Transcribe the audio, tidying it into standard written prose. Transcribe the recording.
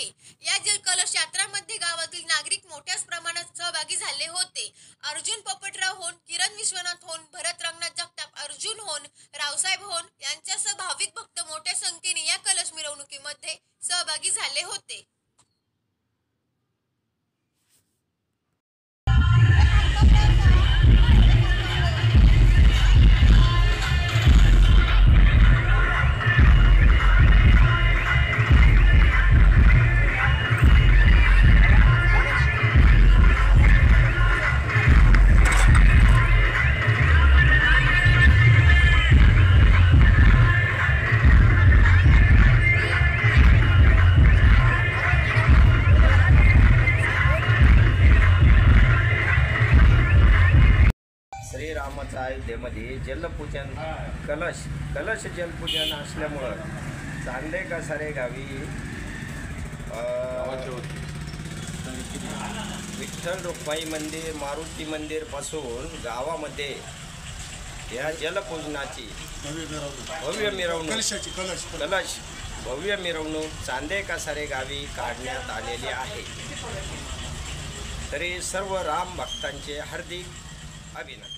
आहे। या जलकलश यात्रामध्ये गावातील नागरिक मोठ्या प्रमाणात सहभागी झाले होते। अर्जुन पोपटराव होन, किरण विश्वनाथ होन, भरत रंगनाथ जगताप, अर्जुन होन, रावसाहेब होन यांच्यासह भाविक भक्त मोठ्या संख्येने या कलश मिरवणुकीमध्ये सहभागी झाले होते। श्रीरामाच्या अयोध्येमध्ये जलपूजन कलश जलपूजन असल्यामुळं चांदे कसारे गावी विठ्ठल रुक्माई मंदिर, मारुती मंदिर पासून गावामध्ये या जलपूजनाची भव्य मिरवणूक चांदे कसारे गावी काढण्यात आलेली आहे। तरी सर्व राम भक्तांचे हार्दिक अभिनंदन।